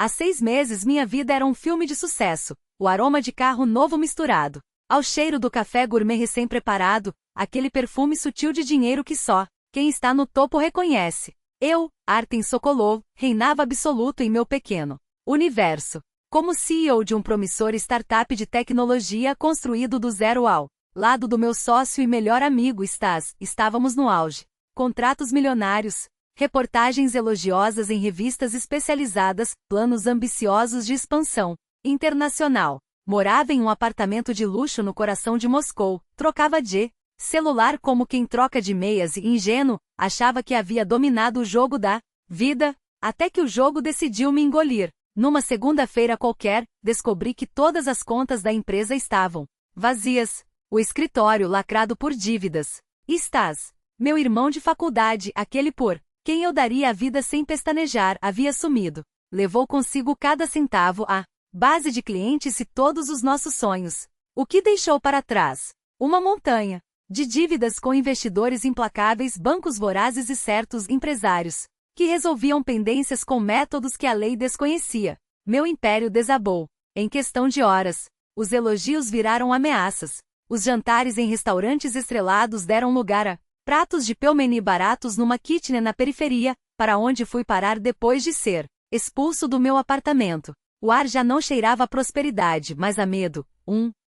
Há 6 meses minha vida era um filme de sucesso, o aroma de carro novo misturado ao cheiro do café gourmet recém-preparado, aquele perfume sutil de dinheiro que só quem está no topo reconhece. Eu, Artem Sokolov, reinava absoluto em meu pequeno universo. Como CEO de um promissor startup de tecnologia construído do zero ao lado do meu sócio e melhor amigo Stas, estávamos no auge. Contratos milionários, reportagens elogiosas em revistas especializadas, planos ambiciosos de expansão internacional. Morava em um apartamento de luxo no coração de Moscou, trocava de celular como quem troca de meias e, ingênuo, achava que havia dominado o jogo da vida, até que o jogo decidiu me engolir. Numa segunda-feira qualquer, descobri que todas as contas da empresa estavam vazias, o escritório lacrado por dívidas. Stas, meu irmão de faculdade, aquele por quem eu daria a vida sem pestanejar, havia sumido. Levou consigo cada centavo, a base de clientes e todos os nossos sonhos. O que deixou para trás? Uma montanha de dívidas com investidores implacáveis, bancos vorazes e certos empresários que resolviam pendências com métodos que a lei desconhecia. Meu império desabou. Em questão de horas, os elogios viraram ameaças. Os jantares em restaurantes estrelados deram lugar a pratos de pelmeni baratos numa kitchen na periferia, para onde fui parar depois de ser expulso do meu apartamento. O ar já não cheirava a prosperidade, mas a medo.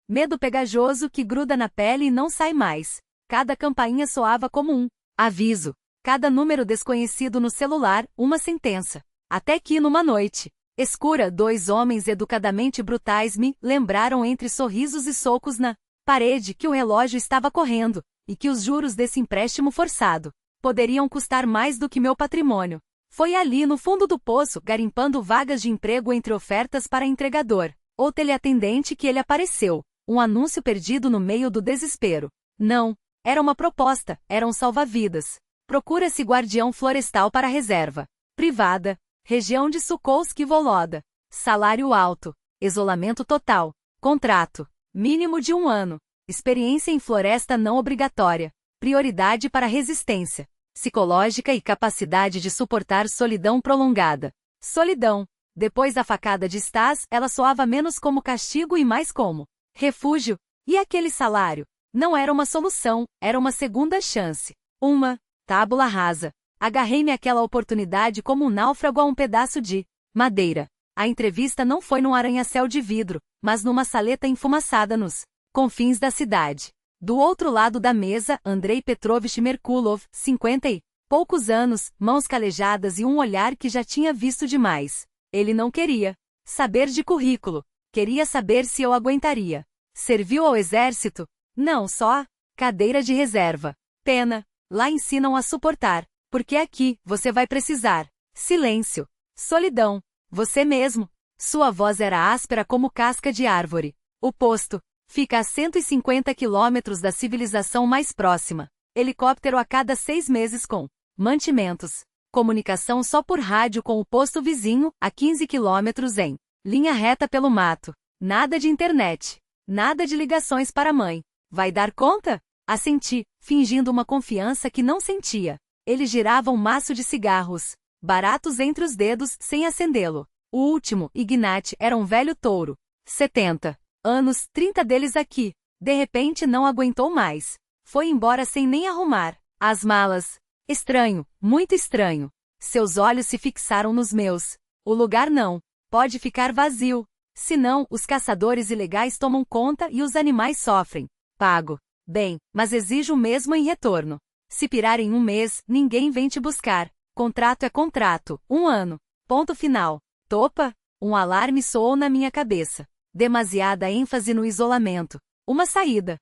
Medo pegajoso que gruda na pele e não sai mais. Cada campainha soava como um aviso. Cada número desconhecido no celular, uma sentença. Até que numa noite escura, 2 homens educadamente brutais me lembraram entre sorrisos e socos na parede que o relógio estava correndo, e que os juros desse empréstimo forçado poderiam custar mais do que meu patrimônio. Foi ali no fundo do poço, garimpando vagas de emprego entre ofertas para entregador ou teleatendente que ele apareceu. Um anúncio perdido no meio do desespero. Não, era uma proposta, era um salva-vidas. Procura-se guardião florestal para reserva privada, região de Sukolski Voloda. Salário alto, isolamento total, contrato mínimo de 1 ano, experiência em floresta não obrigatória, prioridade para resistência psicológica e capacidade de suportar solidão prolongada. Solidão. Depois da facada de Stas, ela soava menos como castigo e mais como refúgio. E aquele salário? Não era uma solução, era uma segunda chance. Uma tábula rasa. Agarrei-me àquela oportunidade como um náufrago a um pedaço de madeira. A entrevista não foi num arranha-céu de vidro, mas numa saleta enfumaçada nos confins da cidade. Do outro lado da mesa, Andrei Petrovich Merkulov, 50 e poucos anos, mãos calejadas e um olhar que já tinha visto demais. Ele não queria saber de currículo. Queria saber se eu aguentaria. Serviu ao exército? Não, só cadeira de reserva. Pena. Lá ensinam a suportar. Porque aqui, você vai precisar. Silêncio. Solidão. Você mesmo. Sua voz era áspera como casca de árvore. O posto fica a 150 quilômetros da civilização mais próxima. Helicóptero a cada 6 meses com mantimentos. Comunicação só por rádio com o posto vizinho, a 15 quilômetros em linha reta pelo mato. Nada de internet. Nada de ligações para a mãe. Vai dar conta? Assenti, fingindo uma confiança que não sentia. Ele girava um maço de cigarros, baratos entre os dedos, sem acendê-lo. O último, Ignat, era um velho touro. 70 anos, 30 deles aqui. De repente não aguentou mais. Foi embora sem nem arrumar as malas. Estranho, muito estranho. Seus olhos se fixaram nos meus. O lugar não pode ficar vazio. Senão, os caçadores ilegais tomam conta e os animais sofrem. Pago. Bem, mas exijo o mesmo em retorno. Se pirar em 1 mês, ninguém vem te buscar. Contrato é contrato. 1 ano. Ponto final. Topa? Um alarme soou na minha cabeça. Demasiada ênfase no isolamento. Uma saída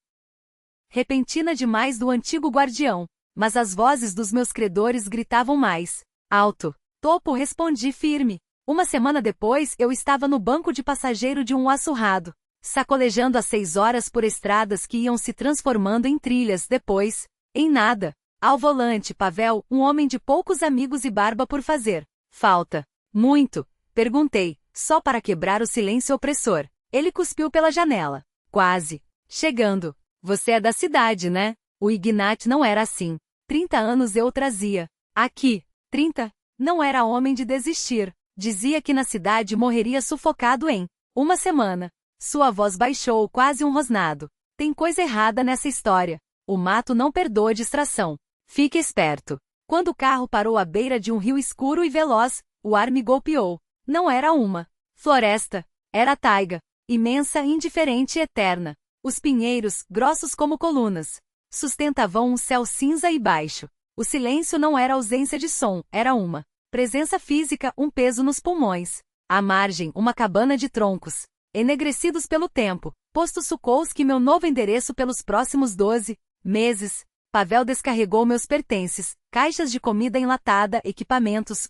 repentina demais do antigo guardião. Mas as vozes dos meus credores gritavam mais alto. Topo, respondi firme. 1 semana depois, eu estava no banco de passageiro de um açurrado, sacolejando às 6 horas por estradas que iam se transformando em trilhas, depois, em nada. Ao volante, Pavel, um homem de poucos amigos e barba por fazer falta. Muito? Perguntei, só para quebrar o silêncio opressor. Ele cuspiu pela janela. Quase. Chegando. Você é da cidade, né? O Ignat não era assim. 30 anos eu o trazia. Aqui. 30? Não era homem de desistir. Dizia que na cidade morreria sufocado em uma semana. Sua voz baixou quase um rosnado. Tem coisa errada nessa história. O mato não perdoa distração. Fique esperto. Quando o carro parou à beira de um rio escuro e veloz, o ar me golpeou. Não era uma floresta. Era a taiga. Imensa, indiferente e eterna. Os pinheiros, grossos como colunas, sustentavam um céu cinza e baixo. O silêncio não era ausência de som, era uma presença física, um peso nos pulmões. À margem, uma cabana de troncos, enegrecidos pelo tempo, posto Sukolski meu novo endereço pelos próximos 12 meses. Pavel descarregou meus pertences, caixas de comida enlatada, equipamentos,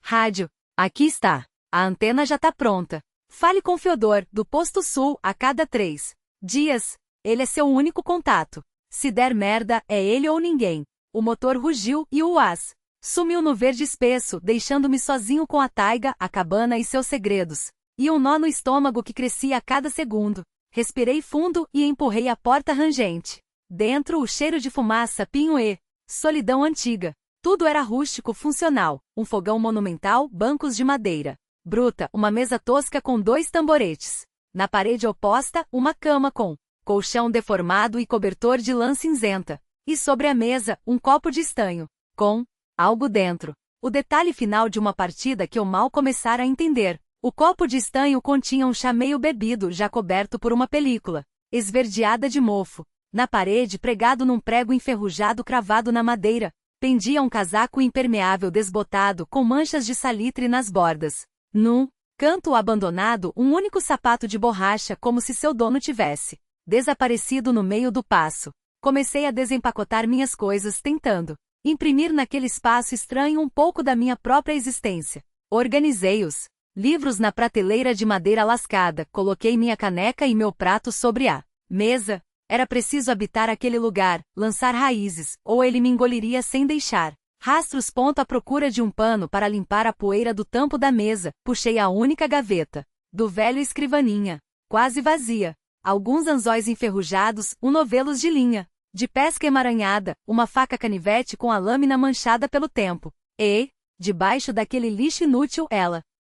rádio. Aqui está. A antena já tá pronta. Fale com Fyodor, do Posto Sul, a cada 3 dias. Ele é seu único contato. Se der merda, é ele ou ninguém. O motor rugiu e o uaz sumiu no verde espesso, deixando-me sozinho com a taiga, a cabana e seus segredos. E um nó no estômago que crescia a cada segundo. Respirei fundo e empurrei a porta rangente. Dentro, o cheiro de fumaça, pinho e solidão antiga. Tudo era rústico, funcional. Um fogão monumental, bancos de madeira bruta, uma mesa tosca com 2 tamboretes. Na parede oposta, uma cama com colchão deformado e cobertor de lã cinzenta. E sobre a mesa, um copo de estanho, com algo dentro. O detalhe final de uma partida que eu mal começara a entender. O copo de estanho continha um chá meio bebido, já coberto por uma película esverdeada de mofo. Na parede, pregado num prego enferrujado cravado na madeira, pendia um casaco impermeável desbotado com manchas de salitre nas bordas. No canto abandonado, um único sapato de borracha, como se seu dono tivesse desaparecido no meio do passo. Comecei a desempacotar minhas coisas, tentando imprimir naquele espaço estranho um pouco da minha própria existência. Organizei-os livros na prateleira de madeira lascada, coloquei minha caneca e meu prato sobre a mesa. Era preciso habitar aquele lugar, lançar raízes, ou ele me engoliria sem deixar rastros. À procura de um pano para limpar a poeira do tampo da mesa, puxei a única gaveta do velho escrivaninha, quase vazia. Alguns anzóis enferrujados, novelos de linha de pesca emaranhada, uma faca canivete com a lâmina manchada pelo tempo. E, debaixo daquele lixo inútil,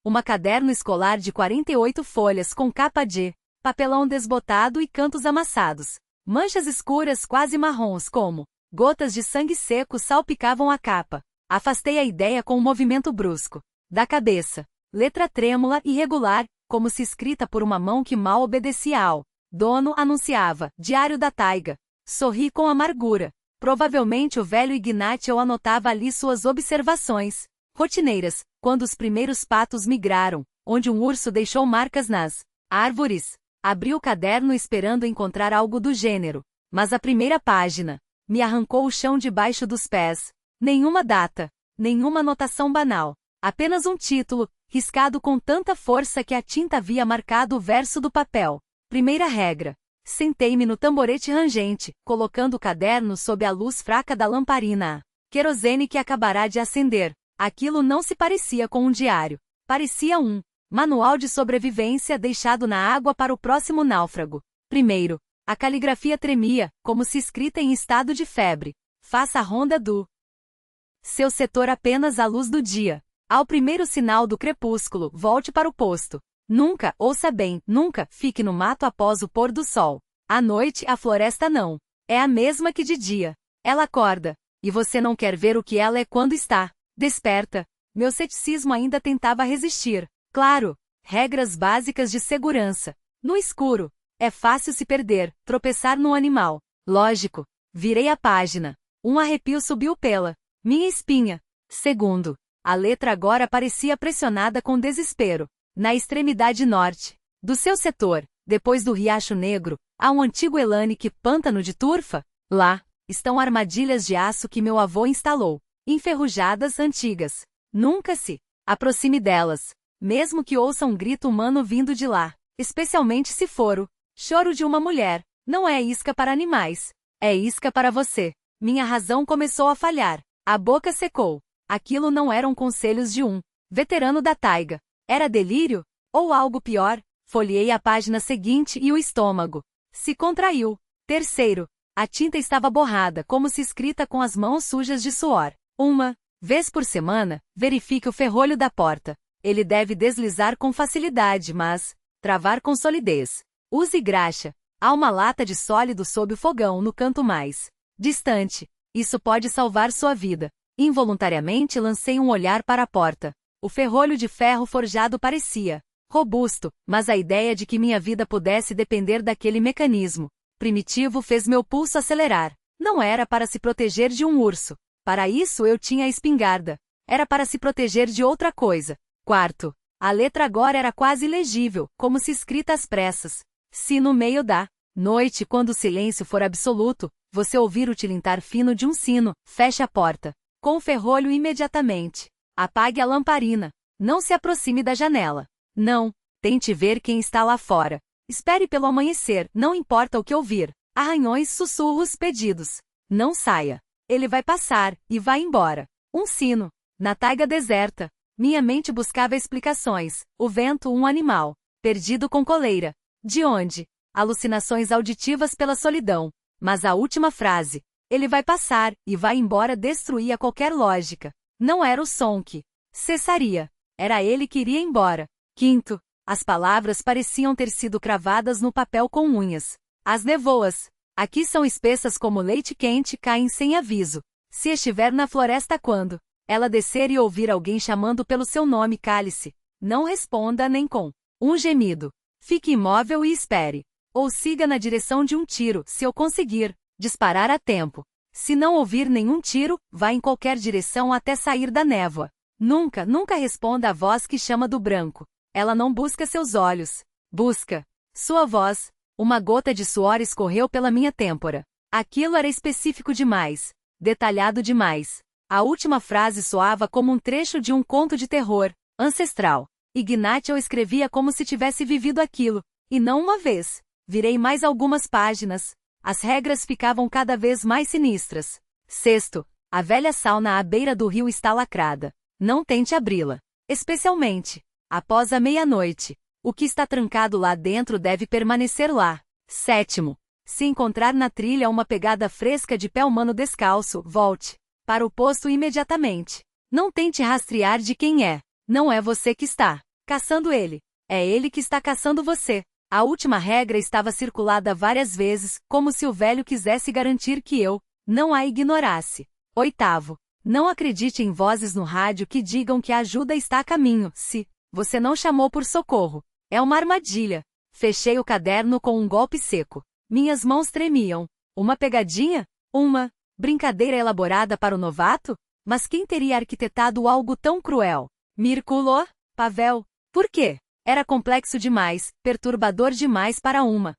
uma caderno escolar de 48 folhas com capa de papelão desbotado e cantos amassados. Manchas escuras quase marrons como gotas de sangue seco salpicavam a capa. Afastei a ideia com um movimento brusco da cabeça. Letra trêmula e irregular, como se escrita por uma mão que mal obedecia ao dono, anunciava: Diário da Taiga. Sorri com amargura. Provavelmente o velho Ignatiu anotava ali suas observações rotineiras, quando os primeiros patos migraram, onde um urso deixou marcas nas árvores. Abri o caderno esperando encontrar algo do gênero, mas a primeira página me arrancou o chão debaixo dos pés. Nenhuma data, nenhuma anotação banal, apenas um título, riscado com tanta força que a tinta havia marcado o verso do papel. Primeira regra. Sentei-me no tamborete rangente, colocando o caderno sob a luz fraca da lamparina a querosene que acabará de acender. Aquilo não se parecia com um diário. Parecia um manual de sobrevivência deixado na água para o próximo náufrago. Primeiro, a caligrafia tremia, como se escrita em estado de febre. Faça a ronda do seu setor apenas à luz do dia. Ao primeiro sinal do crepúsculo, volte para o posto. Nunca, ouça bem, nunca, fique no mato após o pôr do sol. À noite, a floresta não é a mesma que de dia. Ela acorda, e você não quer ver o que ela é quando está desperta. Meu ceticismo ainda tentava resistir. Claro, regras básicas de segurança. No escuro, é fácil se perder, tropeçar num animal. Lógico. Virei a página. Um arrepio subiu pela minha espinha. Segundo, a letra agora parecia pressionada com desespero. Na extremidade norte do seu setor, depois do Riacho Negro, há um antigo Elanic pântano de turfa. Lá estão armadilhas de aço que meu avô instalou. Enferrujadas, antigas. Nunca se aproxime delas, mesmo que ouça um grito humano vindo de lá, especialmente se for o choro de uma mulher. Não é isca para animais, é isca para você. Minha razão começou a falhar. A boca secou. Aquilo não eram conselhos de um veterano da taiga. Era delírio? Ou algo pior? Folheei a página seguinte e o estômago se contraiu. Terceiro, a tinta estava borrada, como se escrita com as mãos sujas de suor. Uma vez por semana, verifique o ferrolho da porta. Ele deve deslizar com facilidade, mas travar com solidez. Use graxa. Há uma lata de sólido sob o fogão no canto mais distante. Isso pode salvar sua vida. Involuntariamente lancei um olhar para a porta. O ferrolho de ferro forjado parecia robusto, mas a ideia de que minha vida pudesse depender daquele mecanismo primitivo fez meu pulso acelerar. Não era para se proteger de um urso. Para isso eu tinha a espingarda. Era para se proteger de outra coisa. Quarto. A letra agora era quase ilegível, como se escrita às pressas. Se no meio da noite, quando o silêncio for absoluto, você ouvir o tilintar fino de um sino, feche a porta. Com o ferrolho imediatamente. Apague a lamparina. Não se aproxime da janela. Não. Tente ver quem está lá fora. Espere pelo amanhecer, não importa o que ouvir. Arranhões, sussurros, pedidos. Não saia. Ele vai passar, e vai embora. Um sino. Na taiga deserta. Minha mente buscava explicações. O vento, um animal. Perdido com coleira. De onde? Alucinações auditivas pela solidão. Mas a última frase. Ele vai passar, e vai embora, destruía qualquer lógica. Não era o som que cessaria. Era ele que iria embora. Quinto. As palavras pareciam ter sido cravadas no papel com unhas. As névoas. Aqui são espessas como leite quente, caem sem aviso. Se estiver na floresta quando ela descer e ouvir alguém chamando pelo seu nome, cale-se. Não responda nem com um gemido. Fique imóvel e espere. Ou siga na direção de um tiro, se eu conseguir disparar a tempo. Se não ouvir nenhum tiro, vá em qualquer direção até sair da névoa. Nunca, nunca responda à voz que chama do branco. Ela não busca seus olhos. Busca sua voz. Uma gota de suor escorreu pela minha têmpora. Aquilo era específico demais. Detalhado demais. A última frase soava como um trecho de um conto de terror, ancestral. Ignacio escrevia como se tivesse vivido aquilo. E não uma vez. Virei mais algumas páginas. As regras ficavam cada vez mais sinistras. Sexto. A velha sauna à beira do rio está lacrada. Não tente abri-la. Especialmente após a meia-noite. O que está trancado lá dentro deve permanecer lá. Sétimo. Se encontrar na trilha uma pegada fresca de pé humano descalço, volte para o posto imediatamente. Não tente rastrear de quem é. Não é você que está caçando ele. É ele que está caçando você. A última regra estava circulada várias vezes, como se o velho quisesse garantir que eu não a ignorasse. Oitavo. Não acredite em vozes no rádio que digam que a ajuda está a caminho, se você não chamou por socorro. É uma armadilha. Fechei o caderno com um golpe seco. Minhas mãos tremiam. Uma pegadinha? Uma brincadeira elaborada para o novato? Mas quem teria arquitetado algo tão cruel? Mirkulor? Pavel? Por quê? Era complexo demais, perturbador demais para uma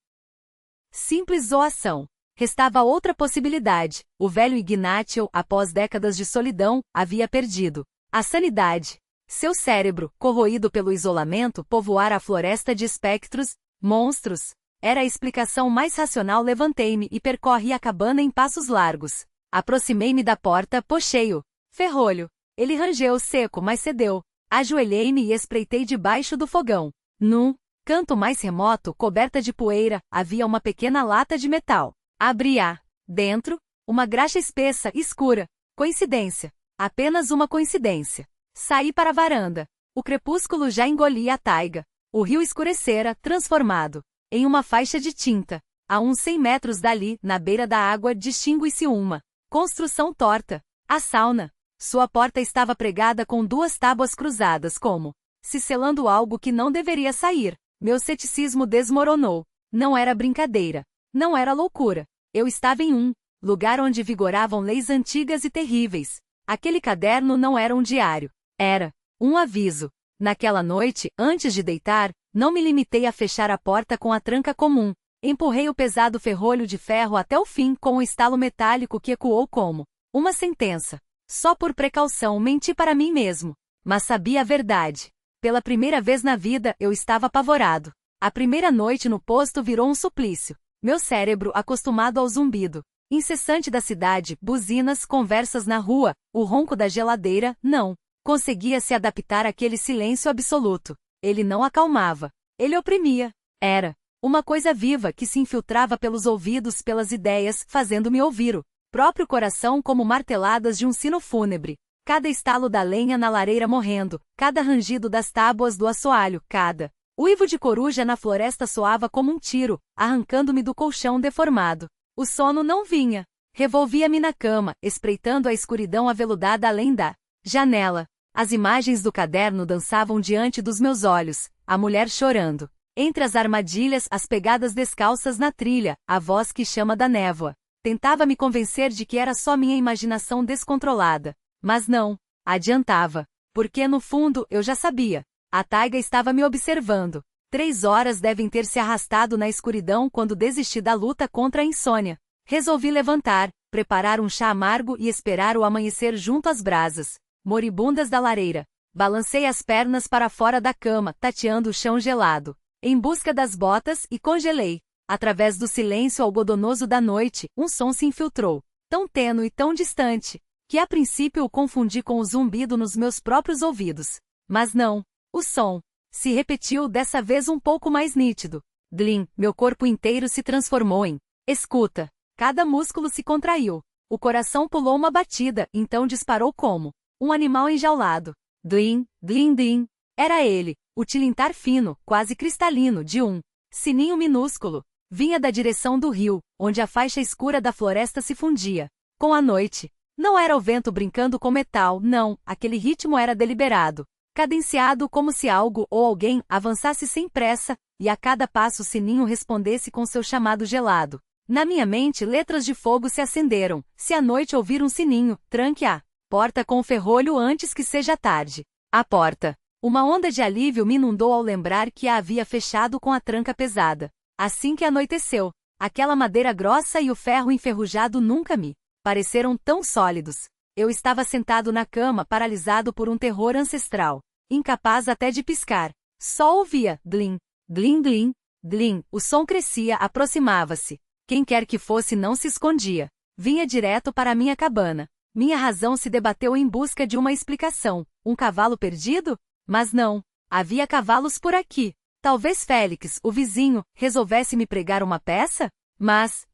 simples zoação. Restava outra possibilidade. O velho Ignacio, após décadas de solidão, havia perdido a sanidade. Seu cérebro, corroído pelo isolamento, povoara a floresta de espectros, monstros. Era a explicação mais racional. Levantei-me e percorri a cabana em passos largos. Aproximei-me da porta, puxei-o ferrolho. Ele rangeu seco, mas cedeu. Ajoelhei-me e espreitei debaixo do fogão. Num canto mais remoto, coberta de poeira, havia uma pequena lata de metal. Abri-a. Dentro, uma graxa espessa, escura. Coincidência. Apenas uma coincidência. Saí para a varanda. O crepúsculo já engolia a taiga. O rio escurecera, transformado em uma faixa de tinta. A uns 100 metros dali, na beira da água, distingue-se uma construção torta. A sauna. Sua porta estava pregada com 2 tábuas cruzadas, como se selando algo que não deveria sair. Meu ceticismo desmoronou. Não era brincadeira. Não era loucura. Eu estava em um lugar onde vigoravam leis antigas e terríveis. Aquele caderno não era um diário. Era um aviso. Naquela noite, antes de deitar, não me limitei a fechar a porta com a tranca comum. Empurrei o pesado ferrolho de ferro até o fim com um estalo metálico que ecoou como uma sentença. Só por precaução menti para mim mesmo. Mas sabia a verdade. Pela primeira vez na vida, eu estava apavorado. A primeira noite no posto virou um suplício. Meu cérebro, acostumado ao zumbido incessante da cidade, buzinas, conversas na rua, o ronco da geladeira, não conseguia se adaptar àquele silêncio absoluto. Ele não acalmava. Ele oprimia. Era uma coisa viva que se infiltrava pelos ouvidos, pelas ideias, fazendo-me ouvir o próprio coração como marteladas de um sino fúnebre. Cada estalo da lenha na lareira morrendo, cada rangido das tábuas do assoalho, cada uivo de coruja na floresta soava como um tiro, arrancando-me do colchão deformado. O sono não vinha. Revolvia-me na cama, espreitando a escuridão aveludada além da janela. As imagens do caderno dançavam diante dos meus olhos, a mulher chorando. Entre as armadilhas, as pegadas descalças na trilha, a voz que chama da névoa. Tentava me convencer de que era só minha imaginação descontrolada. Mas não adiantava, porque no fundo eu já sabia. A taiga estava me observando. 3 horas devem ter se arrastado na escuridão quando desisti da luta contra a insônia. Resolvi levantar, preparar um chá amargo e esperar o amanhecer junto às brasas moribundas da lareira. Balancei as pernas para fora da cama, tateando o chão gelado, em busca das botas, e congelei. Através do silêncio algodonoso da noite, um som se infiltrou, tão tênue e tão distante, que a princípio o confundi com o zumbido nos meus próprios ouvidos. Mas não. O som se repetiu, dessa vez um pouco mais nítido. Glim, meu corpo inteiro se transformou em escuta. Cada músculo se contraiu. O coração pulou uma batida, então disparou como um animal enjaulado. Glim, glim, glim. Era ele, o tilintar fino, quase cristalino, de um sininho minúsculo. Vinha da direção do rio, onde a faixa escura da floresta se fundia com a noite. Não era o vento brincando com metal, não, aquele ritmo era deliberado, cadenciado, como se algo ou alguém avançasse sem pressa, e a cada passo o sininho respondesse com seu chamado gelado. Na minha mente letras de fogo se acenderam. Se à noite ouvir um sininho, tranque a porta com o ferrolho antes que seja tarde. A porta. Uma onda de alívio me inundou ao lembrar que a havia fechado com a tranca pesada. Assim que anoiteceu, aquela madeira grossa e o ferro enferrujado nunca me pareceram tão sólidos. Eu estava sentado na cama, paralisado por um terror ancestral, incapaz até de piscar. Só ouvia glim, glim, glim, glim. O som crescia, aproximava-se. Quem quer que fosse não se escondia. Vinha direto para a minha cabana. Minha razão se debateu em busca de uma explicação. Um cavalo perdido? Mas não. Havia cavalos por aqui. Talvez Félix, o vizinho, resolvesse me pregar uma peça? Mas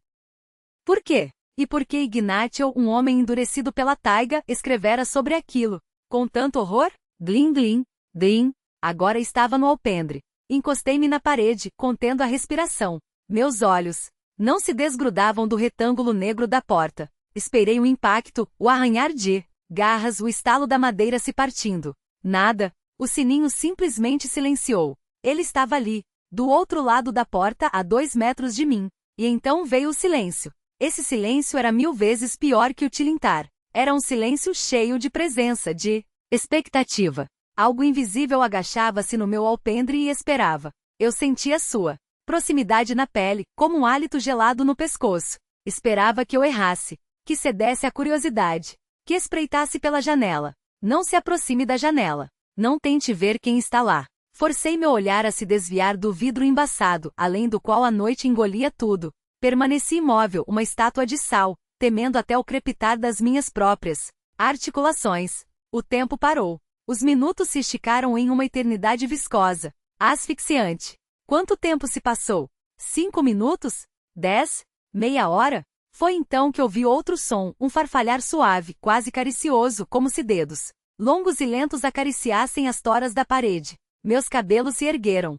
por quê? E por que Ignacio, um homem endurecido pela taiga, escrevera sobre aquilo com tanto horror? Glim, glim, glim. Agora estava no alpendre. Encostei-me na parede, contendo a respiração. Meus olhos não se desgrudavam do retângulo negro da porta. Esperei o impacto, o arranhar de garras, o estalo da madeira se partindo. Nada. O sininho simplesmente silenciou. Ele estava ali, do outro lado da porta, a 2 metros de mim. E então veio o silêncio. Esse silêncio era 1000 vezes pior que o tilintar. Era um silêncio cheio de presença, de expectativa. Algo invisível agachava-se no meu alpendre e esperava. Eu sentia sua proximidade na pele, como um hálito gelado no pescoço. Esperava que eu errasse, que cedesse à curiosidade, que espreitasse pela janela. Não se aproxime da janela. Não tente ver quem está lá. Forcei meu olhar a se desviar do vidro embaçado, além do qual a noite engolia tudo. Permaneci imóvel, uma estátua de sal, temendo até o crepitar das minhas próprias articulações. O tempo parou. Os minutos se esticaram em uma eternidade viscosa, asfixiante. Quanto tempo se passou? 5 minutos? 10? Meia hora? Foi então que ouvi outro som, um farfalhar suave, quase caricioso, como se dedos longos e lentos acariciassem as toras da parede. Meus cabelos se ergueram.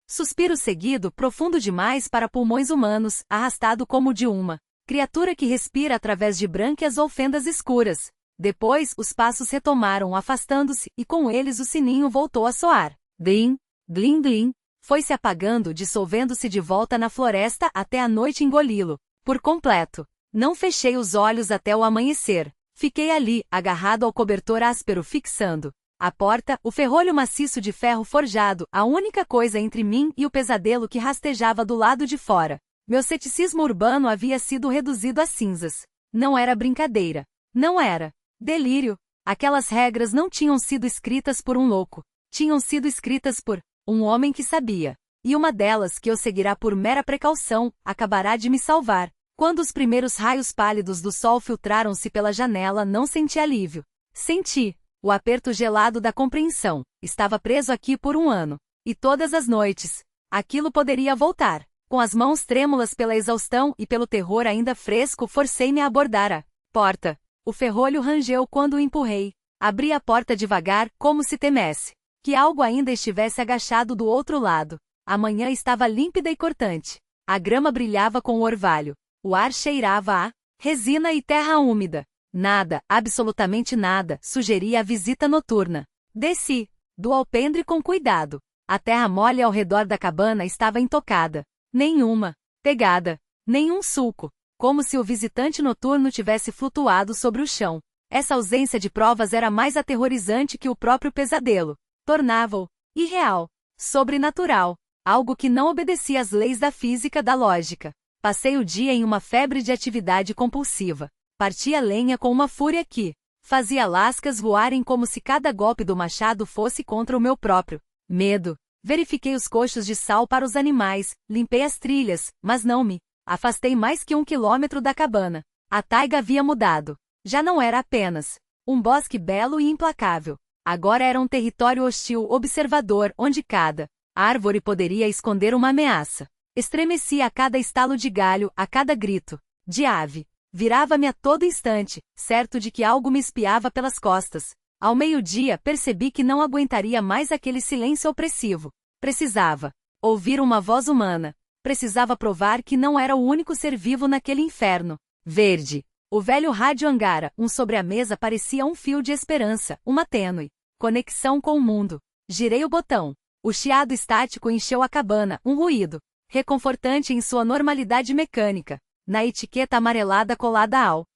Suspiro seguido, profundo demais para pulmões humanos, arrastado como o de uma criatura que respira através de brânquias ou fendas escuras. Depois, os passos retomaram, afastando-se, e com eles o sininho voltou a soar. Glim, glim, glim. Foi se apagando, dissolvendo-se de volta na floresta até a noite engoli-lo por completo. Não fechei os olhos até o amanhecer. Fiquei ali, agarrado ao cobertor áspero, fixando a porta, o ferrolho maciço de ferro forjado, a única coisa entre mim e o pesadelo que rastejava do lado de fora. Meu ceticismo urbano havia sido reduzido a cinzas. Não era brincadeira. Não era delírio. Aquelas regras não tinham sido escritas por um louco. Tinham sido escritas por um homem que sabia. E uma delas, que eu seguirá por mera precaução, acabará de me salvar. Quando os primeiros raios pálidos do sol filtraram-se pela janela, não senti alívio. Senti o aperto gelado da compreensão. Estava preso aqui por 1 ano. E todas as noites, aquilo poderia voltar. Com as mãos trêmulas pela exaustão e pelo terror ainda fresco, forcei-me a abordar a porta. O ferrolho rangeu quando o empurrei. Abri a porta devagar, como se temesse que algo ainda estivesse agachado do outro lado. A manhã estava límpida e cortante. A grama brilhava com o orvalho. O ar cheirava a resina e terra úmida. Nada, absolutamente nada, sugeria a visita noturna. Desci do alpendre com cuidado. A terra mole ao redor da cabana estava intocada. Nenhuma pegada, nenhum sulco. Como se o visitante noturno tivesse flutuado sobre o chão. Essa ausência de provas era mais aterrorizante que o próprio pesadelo. Tornava-o irreal, sobrenatural, algo que não obedecia às leis da física da lógica. Passei o dia em uma febre de atividade compulsiva. Partia lenha com uma fúria que fazia lascas voarem como se cada golpe do machado fosse contra o meu próprio medo. Verifiquei os coxos de sal para os animais, limpei as trilhas, mas não me afastei mais que 1 quilômetro da cabana. A taiga havia mudado. Já não era apenas um bosque belo e implacável. Agora era um território hostil observador onde cada árvore poderia esconder uma ameaça. Estremecia a cada estalo de galho, a cada grito de ave. Virava-me a todo instante, certo de que algo me espiava pelas costas. Ao meio-dia percebi que não aguentaria mais aquele silêncio opressivo. Precisava ouvir uma voz humana. Precisava provar que não era o único ser vivo naquele inferno verde. O velho rádio Angara, sobre a mesa parecia um fio de esperança, uma tênue conexão com o mundo. Girei o botão. O chiado estático encheu a cabana, um ruído reconfortante em sua normalidade mecânica. Na etiqueta amarelada colada ao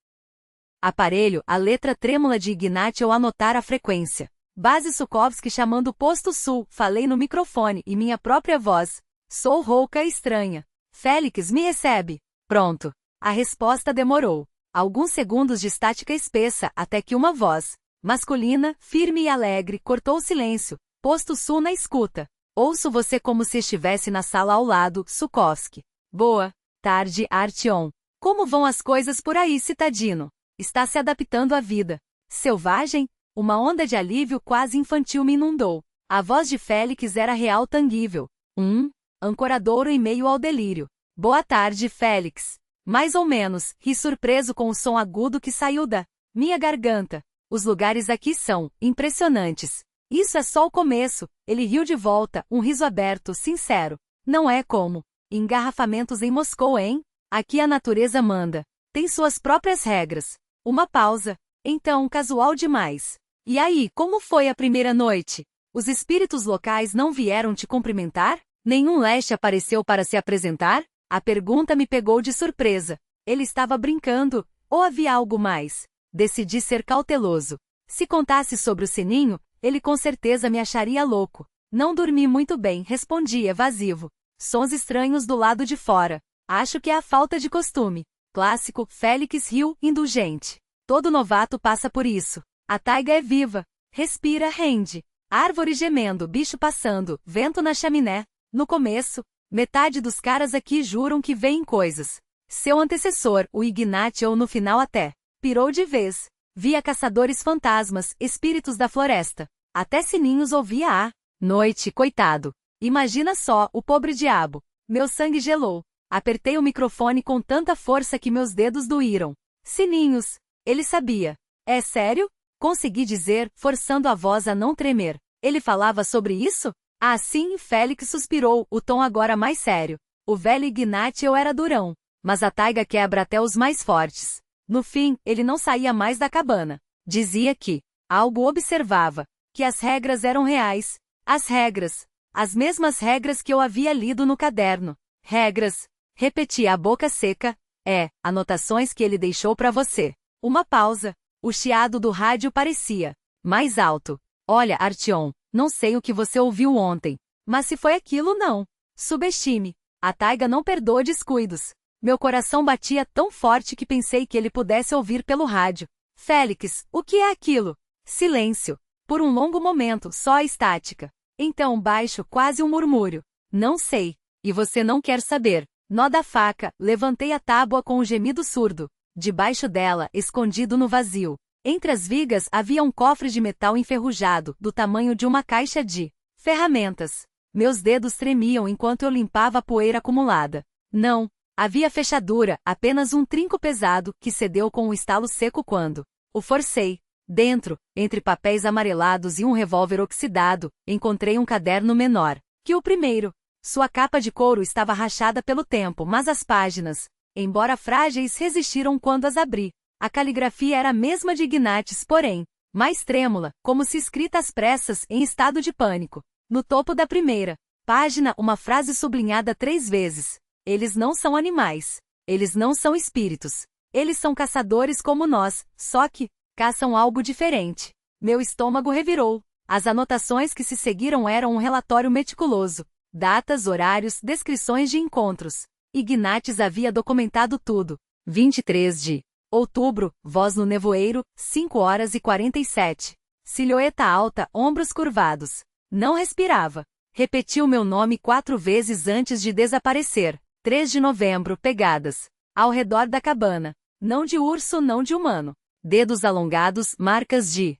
aparelho, a letra trêmula de Ignat ao anotar a frequência. Base Sukovski chamando Posto Sul, falei no microfone e minha própria voz. Sou rouca e estranha. Félix me recebe. Pronto. A resposta demorou. Alguns segundos de estática espessa, até que uma voz masculina, firme e alegre, cortou o silêncio. Posto Sul na escuta. Ouço você como se estivesse na sala ao lado, Sukovski. Boa tarde, Artyom. Como vão as coisas por aí, citadino? Está se adaptando à vida selvagem? Uma onda de alívio quase infantil me inundou. A voz de Félix era real, tangível. Ancoradouro em meio ao delírio. Boa tarde, Félix. Mais ou menos, ri surpreso com o som agudo que saiu da minha garganta. Os lugares aqui são impressionantes. Isso é só o começo. Ele riu de volta, um riso aberto, sincero. Não é como engarrafamentos em Moscou, hein? Aqui a natureza manda. Tem suas próprias regras. Uma pausa. Então, casual demais. E aí, como foi a primeira noite? Os espíritos locais não vieram te cumprimentar? Nenhum leste apareceu para se apresentar? A pergunta me pegou de surpresa. Ele estava brincando, ou havia algo mais? Decidi ser cauteloso. Se contasse sobre o sininho, ele com certeza me acharia louco. Não dormi muito bem, respondi evasivo. Sons estranhos do lado de fora. Acho que é a falta de costume. Clássico, Félix riu, indulgente. Todo novato passa por isso. A taiga é viva. Respira, rende. Árvore gemendo, bicho passando, vento na chaminé. No começo, metade dos caras aqui juram que veem coisas. Seu antecessor, o Ignat, ou no final até pirou de vez. Via caçadores fantasmas, espíritos da floresta. Até sininhos ouvia à noite, coitado. Imagina só, o pobre diabo. Meu sangue gelou. Apertei o microfone com tanta força que meus dedos doíram. Sininhos. Ele sabia. É sério? Consegui dizer, forçando a voz a não tremer. Ele falava sobre isso? Ah, sim, Félix suspirou, o tom agora mais sério. O velho Ignat eu era durão. Mas a taiga quebra até os mais fortes. No fim, ele não saía mais da cabana. Dizia que algo observava. Que as regras eram reais. As regras. As mesmas regras que eu havia lido no caderno. Regras. Repetia a boca seca. Anotações que ele deixou para você. Uma pausa. O chiado do rádio parecia mais alto. Olha, Artyom, não sei o que você ouviu ontem. Mas se foi aquilo, não subestime. A taiga não perdoa descuidos. Meu coração batia tão forte que pensei que ele pudesse ouvir pelo rádio. Félix, o que é aquilo? Silêncio. Por um longo momento, só a estática. Então baixo, quase um murmúrio. Não sei. E você não quer saber. Nó da faca, levantei a tábua com um gemido surdo. Debaixo dela, escondido no vazio. Entre as vigas havia um cofre de metal enferrujado, do tamanho de uma caixa de ferramentas. Meus dedos tremiam enquanto eu limpava a poeira acumulada. Não havia fechadura, apenas um trinco pesado, que cedeu com um estalo seco quando O forcei. Dentro, entre papéis amarelados e um revólver oxidado, encontrei um caderno menor que o primeiro. Sua capa de couro estava rachada pelo tempo, mas as páginas, embora frágeis, resistiram quando as abri. A caligrafia era a mesma de Ignatius, porém, mais trêmula, como se escrita às pressas, em estado de pânico. No topo da primeira página, uma frase sublinhada 3 vezes. Eles não são animais. Eles não são espíritos. Eles são caçadores como nós, só que caçam algo diferente. Meu estômago revirou. As anotações que se seguiram eram um relatório meticuloso. Datas, horários, descrições de encontros. Ignatius havia documentado tudo. 23 de outubro, voz no nevoeiro, 5h47. Silhueta alta, ombros curvados. Não respirava. Repetiu meu nome 4 vezes antes de desaparecer. 3 de novembro, pegadas. Ao redor da cabana. Não de urso, não de humano. Dedos alongados, marcas de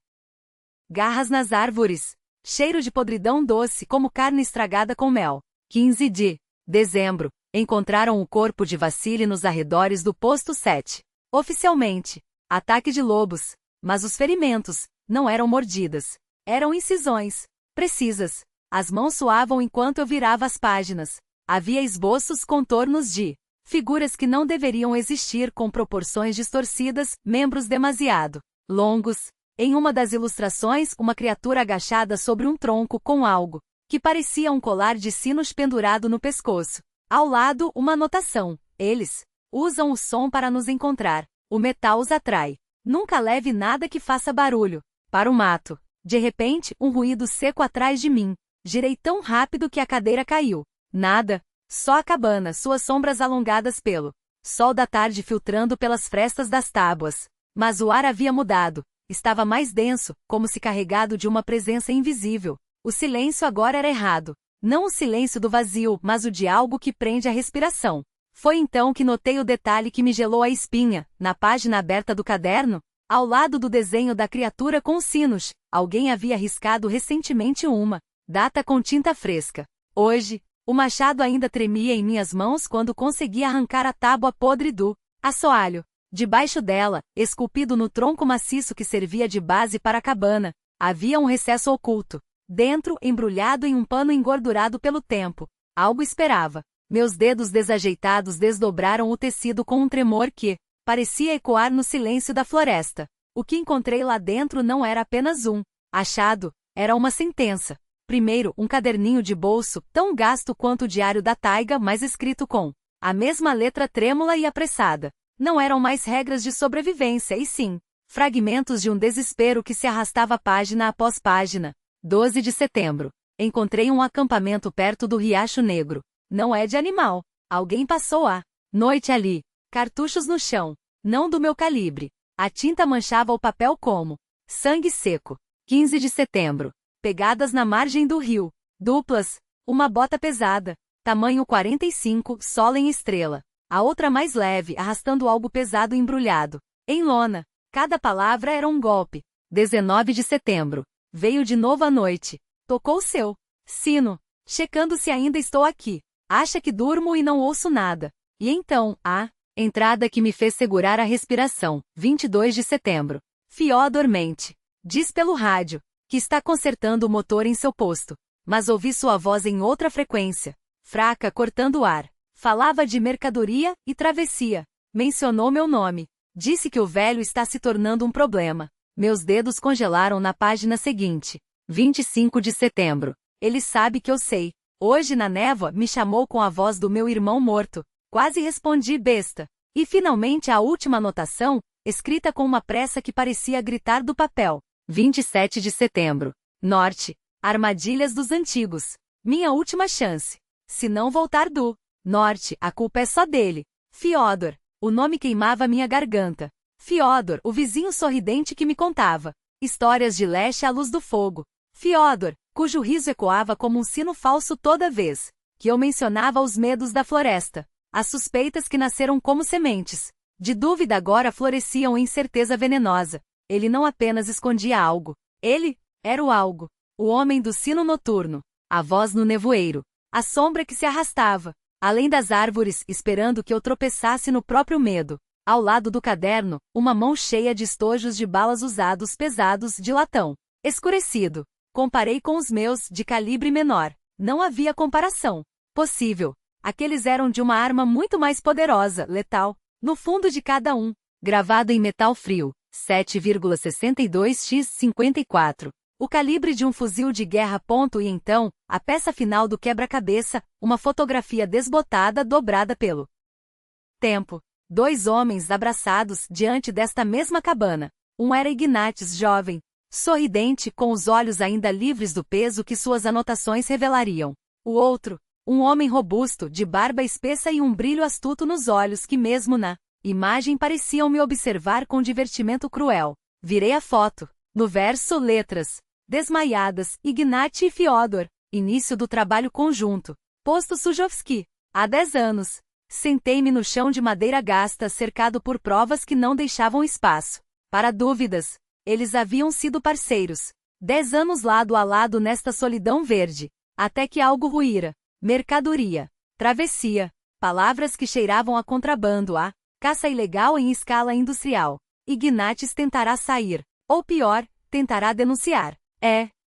garras nas árvores. Cheiro de podridão doce como carne estragada com mel. 15 de dezembro. Encontraram o corpo de Vassili nos arredores do posto 7. Oficialmente, ataque de lobos. Mas os ferimentos não eram mordidas. Eram incisões precisas. As mãos suavam enquanto eu virava as páginas. Havia esboços, contornos de figuras que não deveriam existir, com proporções distorcidas, membros demasiado longos. Em uma das ilustrações, uma criatura agachada sobre um tronco com algo que parecia um colar de sinos pendurado no pescoço. Ao lado, uma anotação. Eles usam o som para nos encontrar. O metal os atrai. Nunca leve nada que faça barulho. Para o mato. De repente, um ruído seco atrás de mim. Girei tão rápido que a cadeira caiu. Nada. Só a cabana, suas sombras alongadas pelo sol da tarde filtrando pelas frestas das tábuas. Mas o ar havia mudado. Estava mais denso, como se carregado de uma presença invisível. O silêncio agora era errado. Não o silêncio do vazio, mas o de algo que prende a respiração. Foi então que notei o detalhe que me gelou a espinha. Na página aberta do caderno, ao lado do desenho da criatura com os sinos, alguém havia riscado recentemente uma data com tinta fresca. Hoje, o machado ainda tremia em minhas mãos quando consegui arrancar a tábua podre do assoalho. Debaixo dela, esculpido no tronco maciço que servia de base para a cabana, havia um recesso oculto. Dentro, embrulhado em um pano engordurado pelo tempo. Algo esperava. Meus dedos desajeitados desdobraram o tecido com um tremor que parecia ecoar no silêncio da floresta. O que encontrei lá dentro não era apenas um achado, era uma sentença. Primeiro, um caderninho de bolso, tão gasto quanto o diário da taiga, mas escrito com a mesma letra trêmula e apressada. Não eram mais regras de sobrevivência, e sim fragmentos de um desespero que se arrastava página após página. 12 de setembro. Encontrei um acampamento perto do Riacho Negro. Não é de animal. Alguém passou a noite ali. Cartuchos no chão. Não do meu calibre. A tinta manchava o papel como sangue seco. 15 de setembro. Pegadas na margem do rio. Duplas. Uma bota pesada. Tamanho 45, sola em estrela. A outra mais leve, arrastando algo pesado embrulhado em lona. Cada palavra era um golpe. 19 de setembro. Veio de novo à noite. Tocou o seu sino, checando se ainda estou aqui. Acha que durmo e não ouço nada. E então, a entrada que me fez segurar a respiração. 22 de setembro. Fiodor mente. Diz pelo rádio que está consertando o motor em seu posto. Mas ouvi sua voz em outra frequência, fraca, cortando o ar. Falava de mercadoria e travessia. Mencionou meu nome. Disse que o velho está se tornando um problema. Meus dedos congelaram na página seguinte. 25 de setembro. Ele sabe que eu sei. Hoje na névoa me chamou com a voz do meu irmão morto. Quase respondi besta. E finalmente a última anotação, escrita com uma pressa que parecia gritar do papel. 27 de setembro. Norte. Armadilhas dos antigos. Minha última chance. Se não voltar do norte, a culpa é só dele. Fiodor. O nome queimava minha garganta. Fiodor, o vizinho sorridente que me contava histórias de leste à luz do fogo. Fiodor, cujo riso ecoava como um sino falso toda vez que eu mencionava os medos da floresta. As suspeitas que nasceram como sementes de dúvida agora floresciam em certeza venenosa. Ele não apenas escondia algo. Ele era o algo. O homem do sino noturno. A voz no nevoeiro. A sombra que se arrastava além das árvores, esperando que eu tropeçasse no próprio medo. Ao lado do caderno, uma mão cheia de estojos de balas usados pesados de latão. Escurecido. Comparei com os meus, de calibre menor. Não havia comparação possível. Aqueles eram de uma arma muito mais poderosa, letal. No fundo de cada um, gravado em metal frio, 7,62x54. O calibre de um fuzil de guerra. E então, a peça final do quebra-cabeça, uma fotografia desbotada dobrada pelo tempo. 2 homens abraçados diante desta mesma cabana. Um era Ignatius jovem, sorridente, com os olhos ainda livres do peso que suas anotações revelariam. O outro, um homem robusto, de barba espessa e um brilho astuto nos olhos que mesmo na imagem pareciam me observar com divertimento cruel. Virei a foto. No verso, letras desmaiadas, Ignati e Fiodor. Início do trabalho conjunto. Posto Sujovski. Há 10 anos. Sentei-me no chão de madeira gasta, cercado por provas que não deixavam espaço para dúvidas. Eles haviam sido parceiros. 10 anos lado a lado nesta solidão verde. Até que algo ruíra. Mercadoria. Travessia. Palavras que cheiravam a contrabando, a caça ilegal em escala industrial. Ignatius tentará sair. Ou pior, tentará denunciar.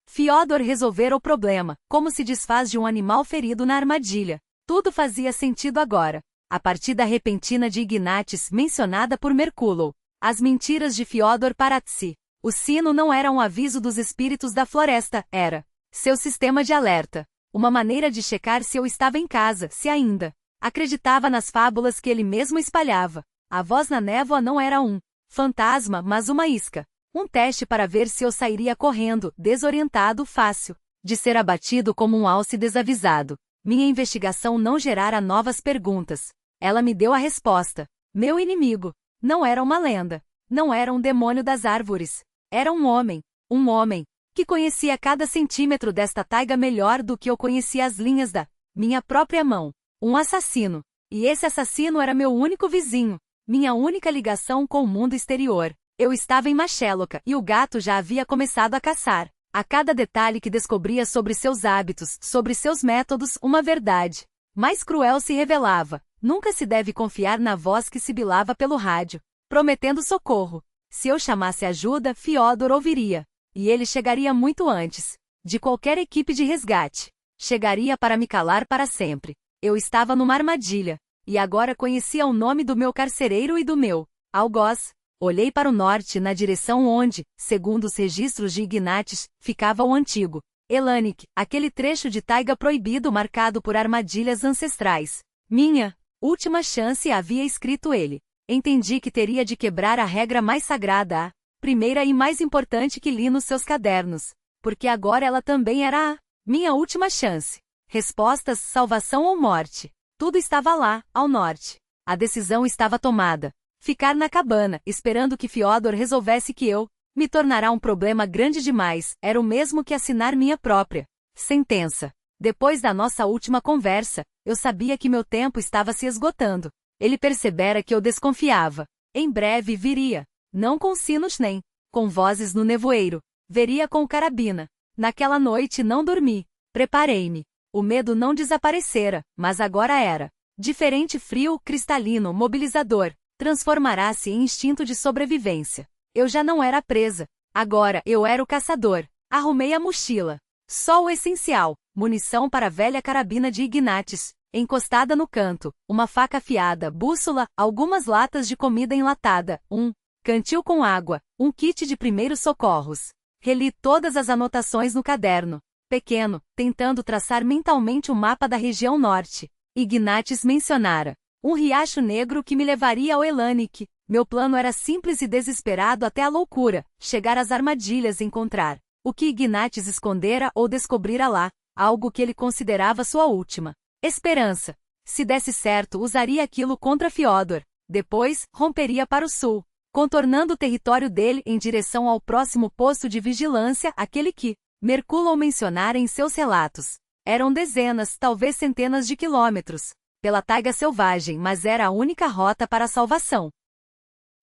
Fiodor resolvera o problema, como se desfaz de um animal ferido na armadilha. Tudo fazia sentido agora. A partida repentina de Ignatius mencionada por Merkulov. As mentiras de Fiodor Paratsi. O sino não era um aviso dos espíritos da floresta, era seu sistema de alerta. Uma maneira de checar se eu estava em casa, se ainda acreditava nas fábulas que ele mesmo espalhava. A voz na névoa não era um fantasma, mas uma isca. Um teste para ver se eu sairia correndo, desorientado, fácil de ser abatido como um alce desavisado. Minha investigação não gerara novas perguntas. Ela me deu a resposta. Meu inimigo não era uma lenda. Não era um demônio das árvores. Era um homem. Um homem que conhecia cada centímetro desta taiga melhor do que eu conhecia as linhas da minha própria mão. Um assassino. E esse assassino era meu único vizinho. Minha única ligação com o mundo exterior. Eu estava em Macheloca e o gato já havia começado a caçar. A cada detalhe que descobria sobre seus hábitos, sobre seus métodos, uma verdade mais cruel se revelava. Nunca se deve confiar na voz que sibilava pelo rádio, prometendo socorro. Se eu chamasse ajuda, Fiodor ouviria. E ele chegaria muito antes de qualquer equipe de resgate. Chegaria para me calar para sempre. Eu estava numa armadilha. E agora conhecia o nome do meu carcereiro e do meu algoz. Olhei para o norte na direção onde, segundo os registros de Ignatius, ficava o antigo Elanik, aquele trecho de taiga proibido marcado por armadilhas ancestrais. Minha última chance, havia escrito ele. Entendi que teria de quebrar a regra mais sagrada, a primeira e mais importante que li nos seus cadernos. Porque agora ela também era a minha última chance. Respostas, salvação ou morte. Tudo estava lá, ao norte. A decisão estava tomada. Ficar na cabana, esperando que Fiodor resolvesse que eu me tornará um problema grande demais, era o mesmo que assinar minha própria sentença. Depois da nossa última conversa, eu sabia que meu tempo estava se esgotando. Ele percebera que eu desconfiava. Em breve viria. Não com sinos nem com vozes no nevoeiro. Veria com carabina. Naquela noite não dormi. Preparei-me. O medo não desaparecera, mas agora era diferente, frio, cristalino, mobilizador. Transformará-se em instinto de sobrevivência. Eu já não era presa. Agora, eu era o caçador. Arrumei a mochila. Só o essencial. Munição para a velha carabina de Ignatius. Encostada no canto. Uma faca afiada, bússola, algumas latas de comida enlatada. Um cantil com água. Um kit de primeiros socorros. Reli todas as anotações no caderno. Pequeno, tentando traçar mentalmente o mapa da região norte. Ignatius mencionara um riacho negro que me levaria ao Elanik. Meu plano era simples e desesperado até a loucura. Chegar às armadilhas e encontrar o que Ignatius escondera ou descobrira lá. Algo que ele considerava sua última esperança. Se desse certo, usaria aquilo contra Fiodor. Depois, romperia para o sul, contornando o território dele em direção ao próximo posto de vigilância, aquele que Merkulov mencionara em seus relatos. Eram dezenas, talvez centenas de quilômetros pela taiga selvagem, mas era a única rota para a salvação.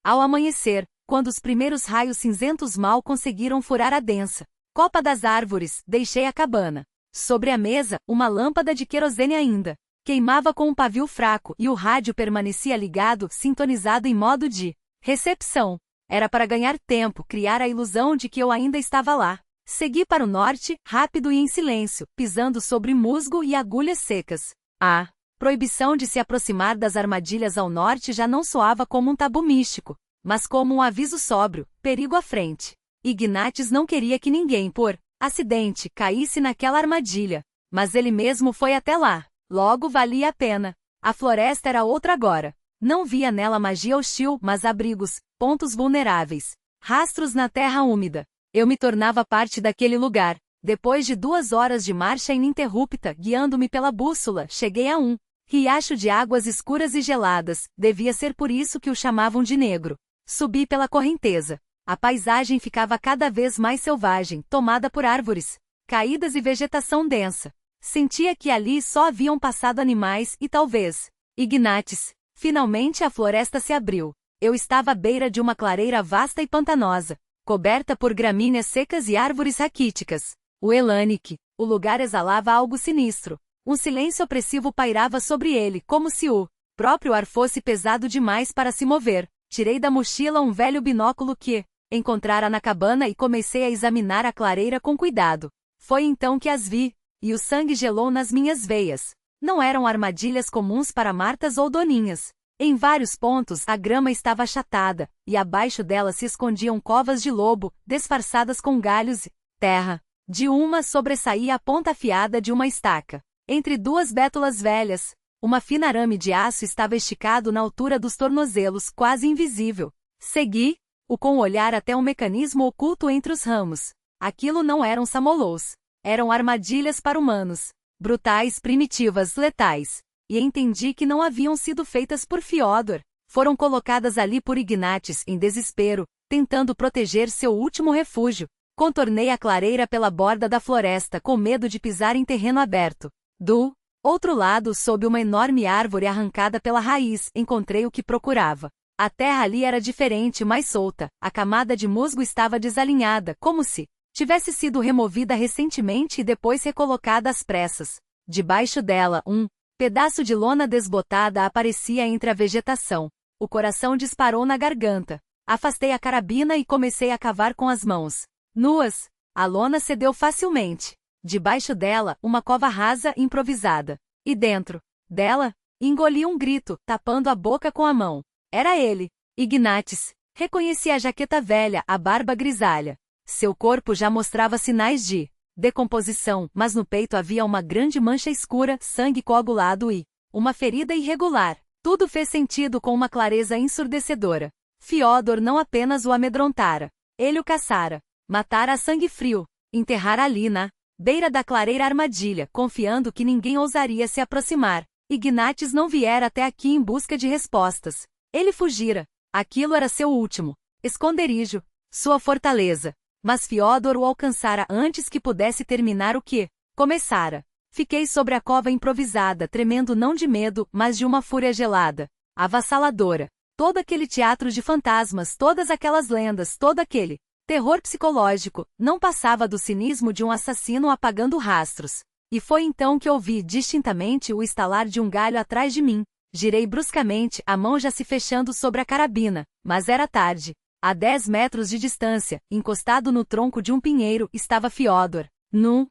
Ao amanhecer, quando os primeiros raios cinzentos mal conseguiram furar a densa copa das árvores, deixei a cabana. Sobre a mesa, uma lâmpada de querosene ainda Queimava com um pavio fraco e o rádio permanecia ligado, sintonizado em modo de recepção. Era para ganhar tempo, criar a ilusão de que eu ainda estava lá. Segui para o norte, rápido e em silêncio, pisando sobre musgo e agulhas secas. A proibição de se aproximar das armadilhas ao norte já não soava como um tabu místico, mas como um aviso sóbrio, perigo à frente. Ignatius não queria que ninguém, por acidente, caísse naquela armadilha, mas ele mesmo foi até lá. Logo valia a pena. A floresta era outra agora. Não via nela magia hostil, mas abrigos, pontos vulneráveis, rastros na terra úmida. Eu me tornava parte daquele lugar. Depois de 2 horas de marcha ininterrupta, guiando-me pela bússola, cheguei a um riacho de águas escuras e geladas. Devia ser por isso que o chamavam de negro. Subi pela correnteza. A paisagem ficava cada vez mais selvagem, tomada por árvores caídas e vegetação densa. Sentia que ali só haviam passado animais e talvez Ignatius. Finalmente a floresta se abriu. Eu estava à beira de uma clareira vasta e pantanosa, coberta por gramíneas secas e árvores raquíticas. O Elanic. O lugar exalava algo sinistro. Um silêncio opressivo pairava sobre ele, como se o próprio ar fosse pesado demais para se mover. Tirei da mochila um velho binóculo que encontrara na cabana e comecei a examinar a clareira com cuidado. Foi então que as vi, e o sangue gelou nas minhas veias. Não eram armadilhas comuns para martas ou doninhas. Em vários pontos a grama estava achatada, e abaixo dela se escondiam covas de lobo, disfarçadas com galhos e terra. De uma sobressaía a ponta afiada de uma estaca. Entre 2 bétulas velhas, uma fina arame de aço estava esticado na altura dos tornozelos, quase invisível. Segui-o com o olhar até um mecanismo oculto entre os ramos. Aquilo não eram samolous. Eram armadilhas para humanos. Brutais, primitivas, letais. E entendi que não haviam sido feitas por Fyodor. Foram colocadas ali por Ignatius em desespero, tentando proteger seu último refúgio. Contornei a clareira pela borda da floresta com medo de pisar em terreno aberto. Do outro lado, sob uma enorme árvore arrancada pela raiz, encontrei o que procurava. A terra ali era diferente, mais solta. A camada de musgo estava desalinhada, como se tivesse sido removida recentemente e depois recolocada às pressas. Debaixo dela, um pedaço de lona desbotada aparecia entre a vegetação. O coração disparou na garganta. Afastei a carabina e comecei a cavar com as mãos nuas. A lona cedeu facilmente. Debaixo dela, uma cova rasa improvisada. E dentro dela, engoli um grito, tapando a boca com a mão. Era ele, Ignatius. Reconheci a jaqueta velha, a barba grisalha. Seu corpo já mostrava sinais de decomposição, mas no peito havia uma grande mancha escura, sangue coagulado e uma ferida irregular. Tudo fez sentido com uma clareza ensurdecedora. Fyodor não apenas o amedrontara. Ele o caçara. Matara a sangue frio. Enterrara ali na beira da clareira armadilha, confiando que ninguém ousaria se aproximar. Ignatius não viera até aqui em busca de respostas. Ele fugira. Aquilo era seu último esconderijo, sua fortaleza. Mas Fyodor o alcançara antes que pudesse terminar o que começara. Fiquei sobre a cova improvisada, tremendo não de medo, mas de uma fúria gelada, avassaladora. Todo aquele teatro de fantasmas, todas aquelas lendas, todo aquele terror psicológico, não passava do cinismo de um assassino apagando rastros. E foi então que ouvi distintamente o estalar de um galho atrás de mim. Girei bruscamente, a mão já se fechando sobre a carabina, mas era tarde. A 10 metros de distância, encostado no tronco de um pinheiro, estava Fyodor. No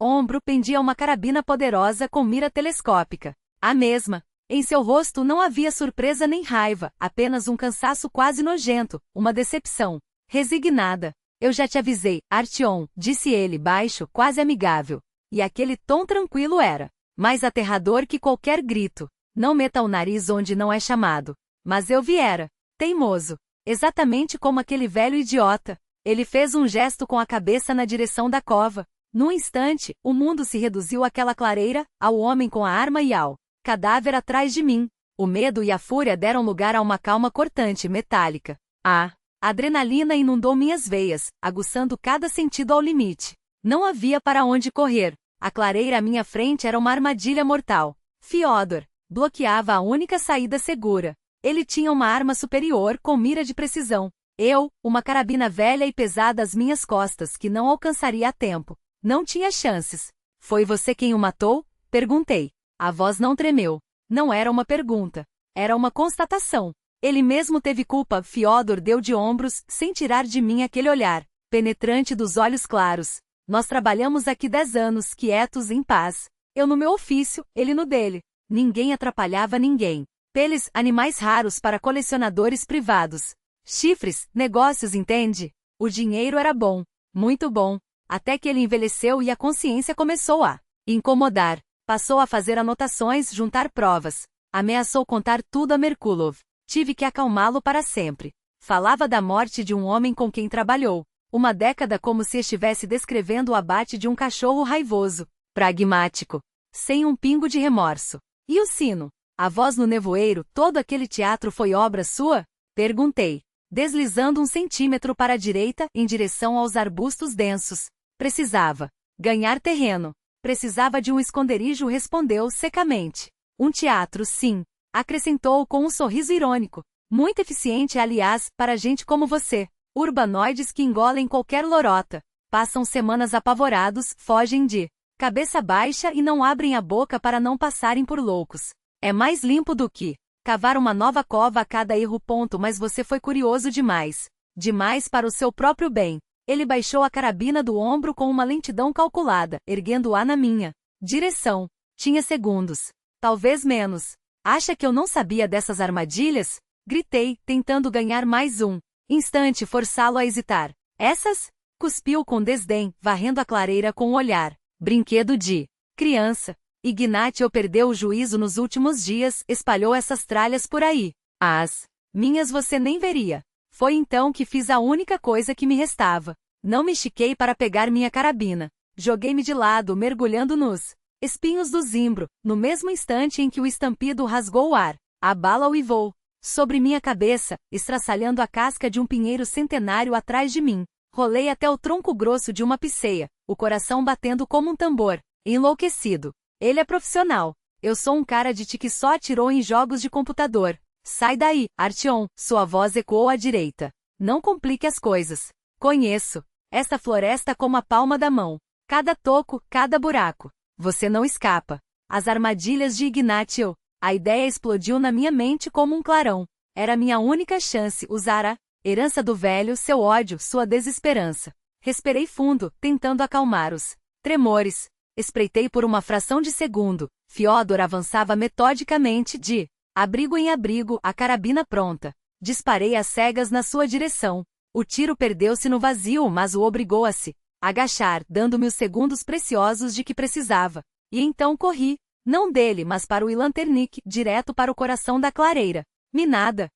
ombro pendia uma carabina poderosa com mira telescópica. A mesma. Em seu rosto não havia surpresa nem raiva, apenas um cansaço quase nojento, uma decepção resignada. Eu já te avisei, Artyom, disse ele baixo, quase amigável. E aquele tom tranquilo era mais aterrador que qualquer grito. Não meta o nariz onde não é chamado. Mas eu viera. Teimoso. Exatamente como aquele velho idiota. Ele fez um gesto com a cabeça na direção da cova. Num instante, o mundo se reduziu àquela clareira, ao homem com a arma e ao cadáver atrás de mim. O medo e a fúria deram lugar a uma calma cortante, metálica. A adrenalina inundou minhas veias, aguçando cada sentido ao limite. Não havia para onde correr. A clareira à minha frente era uma armadilha mortal. Fyodor bloqueava a única saída segura. Ele tinha uma arma superior com mira de precisão. Eu, uma carabina velha e pesada às minhas costas que não alcançaria a tempo. Não tinha chances. Foi você quem o matou? Perguntei. A voz não tremeu. Não era uma pergunta. Era uma constatação. Ele mesmo teve culpa. Fiodor deu de ombros, sem tirar de mim aquele olhar penetrante dos olhos claros. Nós trabalhamos aqui 10 anos, quietos, em paz. Eu no meu ofício, ele no dele. Ninguém atrapalhava ninguém. Peles, animais raros para colecionadores privados. Chifres, negócios, entende? O dinheiro era bom. Muito bom. Até que ele envelheceu e a consciência começou a incomodar. Passou a fazer anotações, juntar provas. Ameaçou contar tudo a Merkulov. Tive que acalmá-lo para sempre. Falava da morte de um homem com quem trabalhou. Uma década, como se estivesse descrevendo o abate de um cachorro raivoso. Pragmático. Sem um pingo de remorso. E o sino? A voz no nevoeiro, todo aquele teatro foi obra sua? Perguntei, deslizando 1 centímetro para a direita, em direção aos arbustos densos. Precisava ganhar terreno. Precisava de um esconderijo, respondeu secamente. Um teatro, sim. Acrescentou com um sorriso irônico. Muito eficiente, aliás, para gente como você. Urbanoides que engolem qualquer lorota. Passam semanas apavorados, fogem de cabeça baixa e não abrem a boca para não passarem por loucos. É mais limpo do que cavar uma nova cova a cada erro. Mas você foi curioso demais. Demais para o seu próprio bem. Ele baixou a carabina do ombro com uma lentidão calculada, erguendo-a na minha direção. Tinha segundos. Talvez menos. Acha que eu não sabia dessas armadilhas? Gritei, tentando ganhar mais um instante, forçá-lo a hesitar. Essas? Cuspiu com desdém, varrendo a clareira com o olhar. Brinquedo de criança. Ignatio perdeu o juízo nos últimos dias, espalhou essas tralhas por aí. As minhas você nem veria. Foi então que fiz a única coisa que me restava. Não me estiquei para pegar minha carabina. Joguei-me de lado, mergulhando nos espinhos do zimbro, no mesmo instante em que o estampido rasgou o ar. A bala uivou sobre minha cabeça, estraçalhando a casca de um pinheiro centenário atrás de mim. Rolei até o tronco grosso de uma piceia, o coração batendo como um tambor. Enlouquecido. Ele é profissional. Eu sou um cara de que só atirou em jogos de computador. Sai daí, Artyom, sua voz ecoou à direita. Não complique as coisas. Conheço esta floresta como a palma da mão. Cada toco, cada buraco. Você não escapa. As armadilhas de Ignatio. A ideia explodiu na minha mente como um clarão. Era minha única chance, usar a herança do velho, seu ódio, sua desesperança. Respirei fundo, tentando acalmar os tremores. Espreitei por uma fração de segundo. Fiodor avançava metodicamente de abrigo em abrigo, a carabina pronta. Disparei às cegas na sua direção. O tiro perdeu-se no vazio, mas o obrigou a se agachar, dando-me os segundos preciosos de que precisava. E então corri, não dele, mas para o Ilanternik, direto para o coração da clareira. Minada.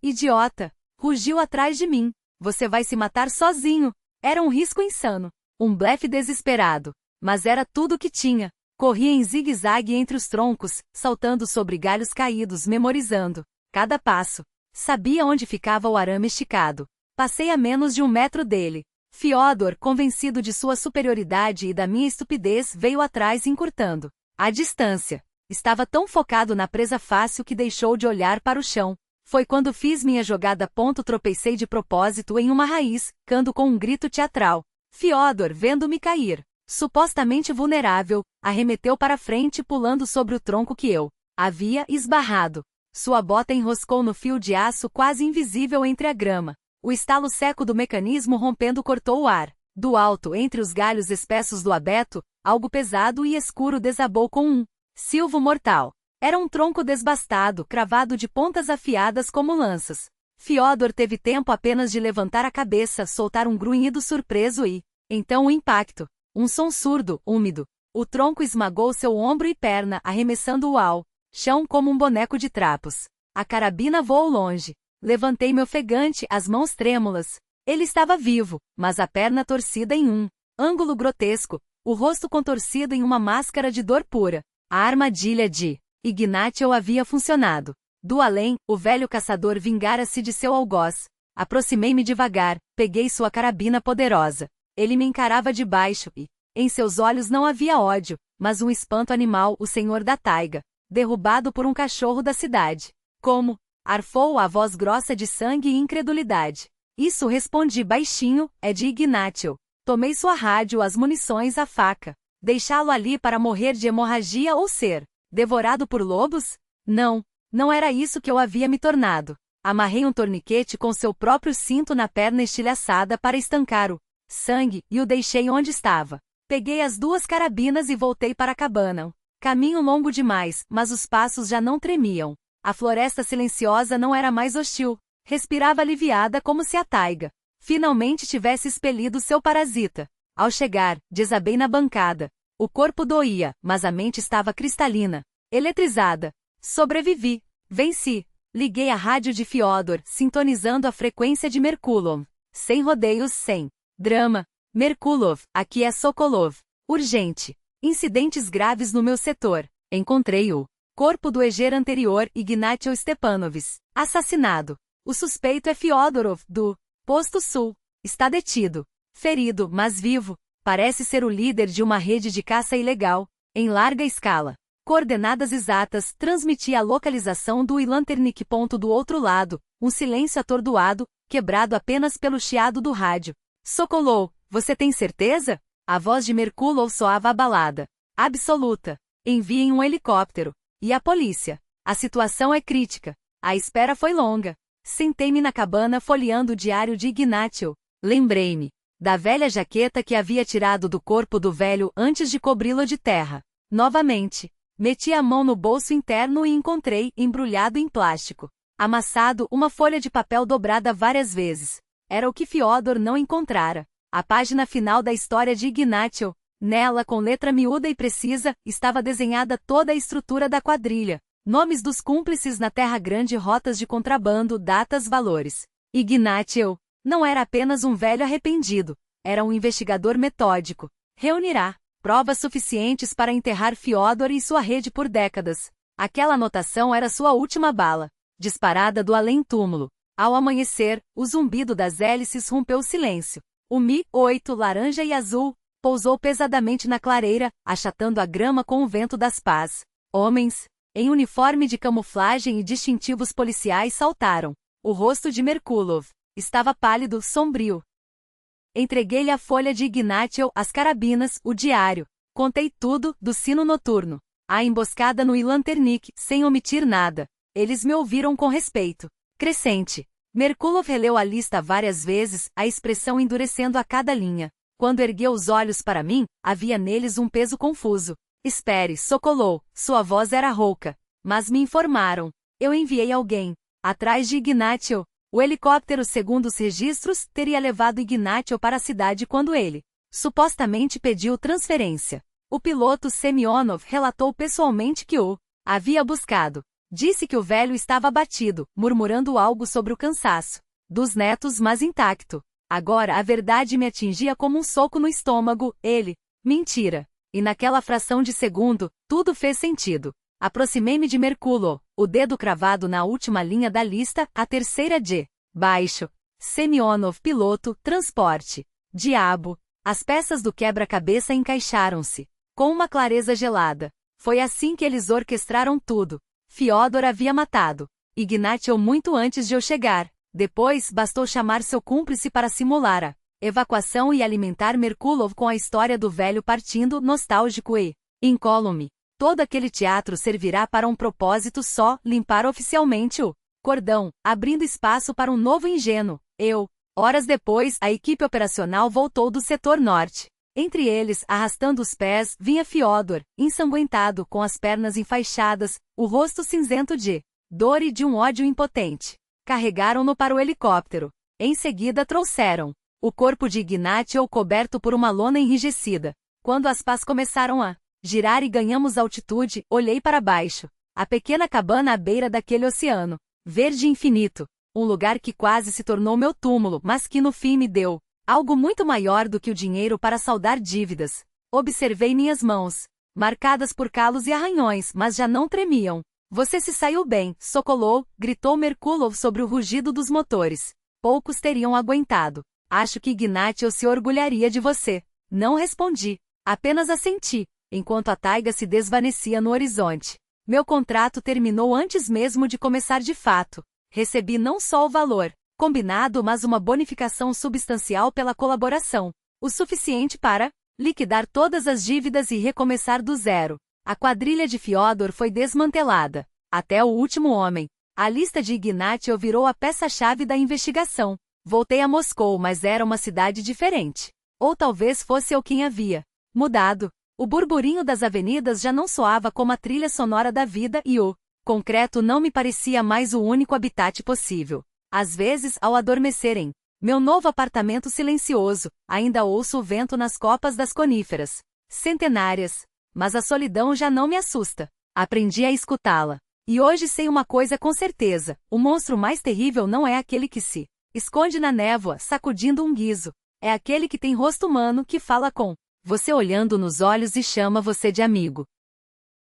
Idiota! Rugiu atrás de mim. Você vai se matar sozinho. Era um risco insano. Um blefe desesperado. Mas era tudo o que tinha. Corria em zigue-zague entre os troncos, saltando sobre galhos caídos, memorizando cada passo. Sabia onde ficava o arame esticado. Passei a menos de 1 metro dele. Fiodor, convencido de sua superioridade e da minha estupidez, veio atrás encurtando a distância. Estava tão focado na presa fácil que deixou de olhar para o chão. Foi quando fiz minha jogada. Tropecei de propósito em uma raiz, cando com um grito teatral. Fiodor, vendo-me cair, supostamente vulnerável, arremeteu para frente, pulando sobre o tronco que eu havia esbarrado. Sua bota enroscou no fio de aço quase invisível entre a grama. O estalo seco do mecanismo rompendo cortou o ar. Do alto, entre os galhos espessos do abeto, algo pesado e escuro desabou com um silvo mortal. Era um tronco desbastado, cravado de pontas afiadas como lanças. Fiodor teve tempo apenas de levantar a cabeça, soltar um grunhido surpreso e, então, o impacto. Um som surdo, úmido. O tronco esmagou seu ombro e perna, arremessando-o ao chão como um boneco de trapos. A carabina voou longe. Levantei-me ofegante, as mãos trêmulas. Ele estava vivo, mas a perna torcida em um ângulo grotesco, o rosto contorcido em uma máscara de dor pura. A armadilha de Ignatio havia funcionado. Do além, o velho caçador vingara-se de seu algoz. Aproximei-me devagar, peguei sua carabina poderosa. Ele me encarava de baixo e, em seus olhos não havia ódio, mas um espanto animal, o senhor da taiga, derrubado por um cachorro da cidade. Como? Arfou a voz grossa de sangue e incredulidade. Isso, respondi baixinho, é de Ignatio. Tomei sua rádio, as munições, a faca. Deixá-lo ali para morrer de hemorragia ou ser devorado por lobos? Não, não era isso que eu havia me tornado. Amarrei um torniquete com seu próprio cinto na perna estilhaçada para estancar o sangue e o deixei onde estava. Peguei as 2 carabinas e voltei para a cabana. Caminho longo demais, mas os passos já não tremiam. A floresta silenciosa não era mais hostil. Respirava aliviada como se a taiga finalmente tivesse expelido seu parasita. Ao chegar, desabei na bancada. O corpo doía, mas a mente estava cristalina, eletrizada. Sobrevivi. Venci. Liguei a rádio de Fyodor, sintonizando a frequência de Merkulov. Sem rodeios, sem drama. Merkulov, aqui é Sokolov. Urgente. Incidentes graves no meu setor. Encontrei o corpo do Eger anterior, Ignatiy Stepanovich. Assassinado. O suspeito é Fyodorov, do Posto Sul. Está detido. Ferido, mas vivo. Parece ser o líder de uma rede de caça ilegal, em larga escala. Coordenadas exatas, transmiti a localização do Ilanternik. Do outro lado, um silêncio atordoado, quebrado apenas pelo chiado do rádio. Sokolov, você tem certeza? A voz de Merkulov soava abalada. Absoluta. Enviem um helicóptero. E a polícia? A situação é crítica. A espera foi longa. Sentei-me na cabana folheando o diário de Ignatiy. Lembrei-me da velha jaqueta que havia tirado do corpo do velho antes de cobri-lo de terra. Novamente, meti a mão no bolso interno e encontrei, embrulhado em plástico amassado, uma folha de papel dobrada várias vezes. Era o que Fyodor não encontrara. A página final da história de Ignatiy. Nela, com letra miúda e precisa, estava desenhada toda a estrutura da quadrilha. Nomes dos cúmplices na Terra Grande, rotas de contrabando, datas, valores. Ignatiy não era apenas um velho arrependido. Era um investigador metódico. Reunirá provas suficientes para enterrar Fyodor e sua rede por décadas. Aquela anotação era sua última bala, disparada do além-túmulo. Ao amanhecer, o zumbido das hélices rompeu o silêncio. O Mi-8 laranja e azul pousou pesadamente na clareira, achatando a grama com o vento das pás. Homens, em uniforme de camuflagem e distintivos policiais saltaram. O rosto de Merkulov estava pálido, sombrio. Entreguei-lhe a folha de Ignatiy, as carabinas, o diário. Contei tudo, do sino noturno à emboscada no Ilanternik, sem omitir nada. Eles me ouviram com respeito crescente. Merkulov releu a lista várias vezes, a expressão endurecendo a cada linha. Quando ergueu os olhos para mim, havia neles um peso confuso. Espere, Sokolov, sua voz era rouca. Mas me informaram. Eu enviei alguém atrás de Ignatiy. O helicóptero, segundo os registros, teria levado Ignatiy para a cidade quando ele supostamente pediu transferência. O piloto Semyonov relatou pessoalmente que o havia buscado. Disse que o velho estava abatido, murmurando algo sobre o cansaço dos netos, mas intacto. Agora a verdade me atingia como um soco no estômago. Ele. Mentira. E naquela fração de segundo, tudo fez sentido. Aproximei-me de Merkulov, o dedo cravado na última linha da lista, a terceira de baixo. Semyonov, piloto, transporte. Diabo. As peças do quebra-cabeça encaixaram-se com uma clareza gelada. Foi assim que eles orquestraram tudo. Fyodor havia matado Ignatiy muito antes de eu chegar. Depois, bastou chamar seu cúmplice para simular a evacuação e alimentar Merkulov com a história do velho partindo, nostálgico e incólume. Todo aquele teatro servirá para um propósito só, limpar oficialmente o cordão, abrindo espaço para um novo ingênuo. Horas depois, a equipe operacional voltou do setor norte. Entre eles, arrastando os pés, vinha Fyodor, ensanguentado, com as pernas enfaixadas, o rosto cinzento de dor e de um ódio impotente. Carregaram-no para o helicóptero. Em seguida trouxeram o corpo de Ignatiy coberto por uma lona enrijecida. Quando as pás começaram a girar e ganhamos altitude, olhei para baixo. A pequena cabana à beira daquele oceano verde infinito. Um lugar que quase se tornou meu túmulo, mas que no fim me deu algo muito maior do que o dinheiro para saldar dívidas. Observei minhas mãos, marcadas por calos e arranhões, mas já não tremiam. Você se saiu bem, Sokolov, gritou Merkulov sobre o rugido dos motores. Poucos teriam aguentado. Acho que Ignatiy se orgulharia de você. Não respondi. Apenas assenti, enquanto a taiga se desvanecia no horizonte. Meu contrato terminou antes mesmo de começar de fato. Recebi não só o valor combinado, mas uma bonificação substancial pela colaboração. O suficiente para liquidar todas as dívidas e recomeçar do zero. A quadrilha de Fyodor foi desmantelada. Até o último homem. A lista de Ignatiev virou a peça-chave da investigação. Voltei a Moscou, mas era uma cidade diferente. Ou talvez fosse eu quem havia mudado. O burburinho das avenidas já não soava como a trilha sonora da vida e o concreto não me parecia mais o único habitat possível. Às vezes, ao adormecer em meu novo apartamento silencioso, ainda ouço o vento nas copas das coníferas centenárias. Mas a solidão já não me assusta. Aprendi a escutá-la. E hoje sei uma coisa com certeza: o monstro mais terrível não é aquele que se esconde na névoa, sacudindo um guizo. É aquele que tem rosto humano, que fala com você olhando nos olhos e chama você de amigo.